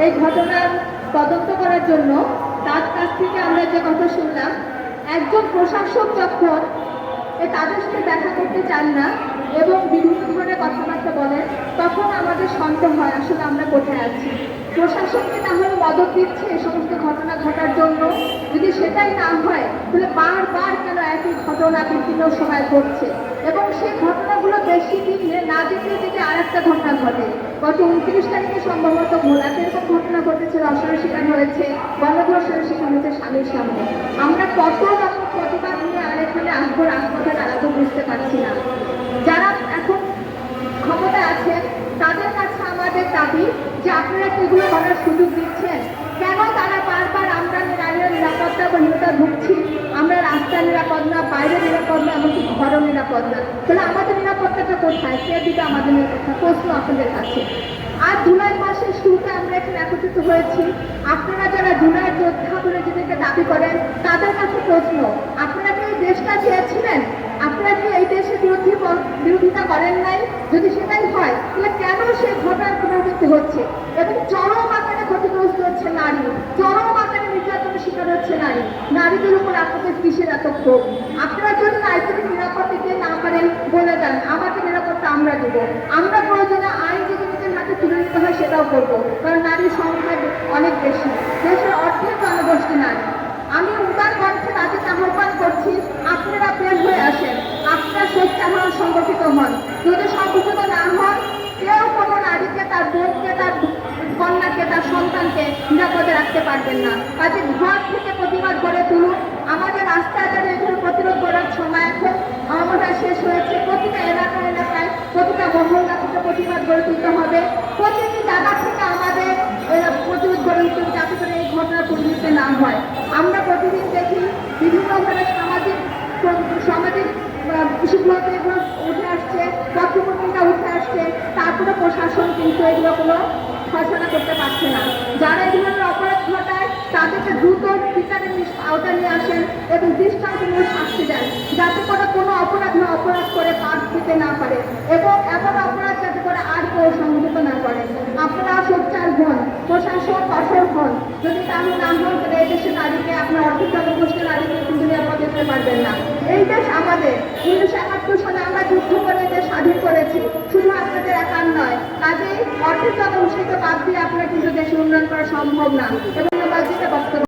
এই ঘটনার তদন্ত করার জন্য তার কাছ থেকে আমরা যে কথা শুনলাম, একজন প্রশাসক যখন তাদের সাথে দেখা করতে চান না এবং বিভিন্ন ধরনের কথাবার্তা বলেন, তখন আমাদের সন্দেহ হয় আসলে আমরা কোথায় আছি। প্রশাসনকে তাহলে মদত দিচ্ছে এই সমস্ত ঘটনা ঘটার জন্য? যদি সেটাই না হয় তাহলে বারবার কেন একই ঘটনা বিভিন্ন সময় ঘটছে? এবং সেই ঘটনাগুলো বেশি দিন না যেতে যেতে আর একটা ঘটনা ঘটে। গত 29 তারিখে সম্ভবত ভোলাতে এরকম ঘটনা ঘটেছে, রসনের শিকার হয়েছে, গণধর্ষণের শিকার হয়েছে স্বামীর সামনে। আমরা কত রকম প্রতিবাদ নিয়ে আর এখানে আসবো, রাজপথে দাঁড়াবো বুঝতে পারছি না। যারা এখন ক্ষমতায় আছেন তাদের কাছে আমাদের দাবি যে আপনারা এগুলো করার সুযোগ দিচ্ছেন কেন? তারা বারবার আমরা নারীরা নিরাপত্তা বহির্ভূতা ভুগছি, আমরা রাস্তা নিরাপদ না, বাইরে নিরাপদ না, এমনকি ঘরও নিরাপদ না। তাহলে আমাদের নিরাপত্তাটা কোথায়? কে দিবে আমাদের নিরাপত্তা? প্রশ্ন আপনাদের কাছে। আর জুলাই মাসের শুরুতে আমরা এখানে একত্রিত হয়েছি। আপনারা যারা জুলাই যোদ্ধা বলে যেটাকে দাবি করেন তাদের কাছে প্রশ্ন, আপনারা কি এই দেশটা চেয়েছিলেন? আপনারা কি এই দেশের বিরোধিতা করেন নাই? যদি সেটাই হয় তাহলে কেন সে ঘটনার পুনরাবৃত্তি হচ্ছে এবং চরম আকারে ক্ষতিগ্রস্ত হচ্ছে নারী, চরম আকারে নির্যাতনের শিকার হচ্ছে নারী? নারীদের উপর আপনাদের কিসের এত ক্ষোভ? আপনারা যদি নারীদের নিরাপত্তা দিতে না পারেন বলে দেন আমাকে নিরাপত্তা আমরা দেব, আমরা প্রয়োজনে আইন যদি নিজের হাতে তুলে নিতে হয় সেটাও করবো, কারণ নারীর সংখ্যা অনেক বেশি, দেশের অর্ধেক জনগোষ্ঠী নারী। আমি উদার কণ্ঠে তাদের আহ্বান করছি, আপনারা বের হয়ে আসেন, আপনারা স্বেচ্ছাভাবে সংগঠিত হন। যদি সংগঠিত না হন, কেউ কোনো নারীকে, তার বোনকে, তার কন্যাকে, তার সন্তানকে নিরাপদে রাখতে পারবেন না। কাজে ঘর থেকে প্রতিবাদ গড়ে তুলুন। আমাদের রাস্তায় যারা এগুলো প্রতিরোধ করার সময় এখন আমাদের শেষ হয়েছে। প্রতিটা এলাকায় প্রতিটা মহল্লা থেকে প্রতিবাদ গড়ে তুলতে হবে, প্রতিটি জায়গা থেকে আমাদের প্রতিরোধ গড়ে তুলতে, যাতে করে এই ঘটনার পরিবর্তন না হয়। আমরা প্রতিদিন দেখি বিভিন্নভাবে সামাজিক ইস্যুগুলোতে এগুলো উঠে আসছে, পত্রপত্রিকা উঠে আসছে, তারপরে প্রশাসন কিন্তু এগুলো কোনো ফয়সালা করতে পারছে না। যারা এই ধরনের অপরাধ ঘটায় তাদেরকে দ্রুত বিচারের আওতায় নিয়ে আসেন এবং দৃষ্টান্তমূলক শাস্তি দেন, যাতে করে কোনো অপরাধ করে পার দিতে না পারে এবং এমন অপরাধ যাতে করে আর কেউ সংঘটিত না করে। আপনারা সোচ্চার হন, প্রশাসন কঠোর হন। যদি তাহলে না হন তাহলে এই দেশের নারীকে, আপনার অর্ধেক জনগোষ্ঠীর নারীকে কিন্তু নিরাপদ দিতে পারবেন না। এই দেশ আমাদের। 1971 সালে আমরা যুদ্ধ করে দেশ স্বাধীন করেছি, শুধু আপনাদের একার নয়। কাজেই অর্ধেক জনগোষ্ঠীকে বাদ দিয়ে আপনারা কিন্তু দেশে উন্নয়ন করা সম্ভব না এবং বক্তব্য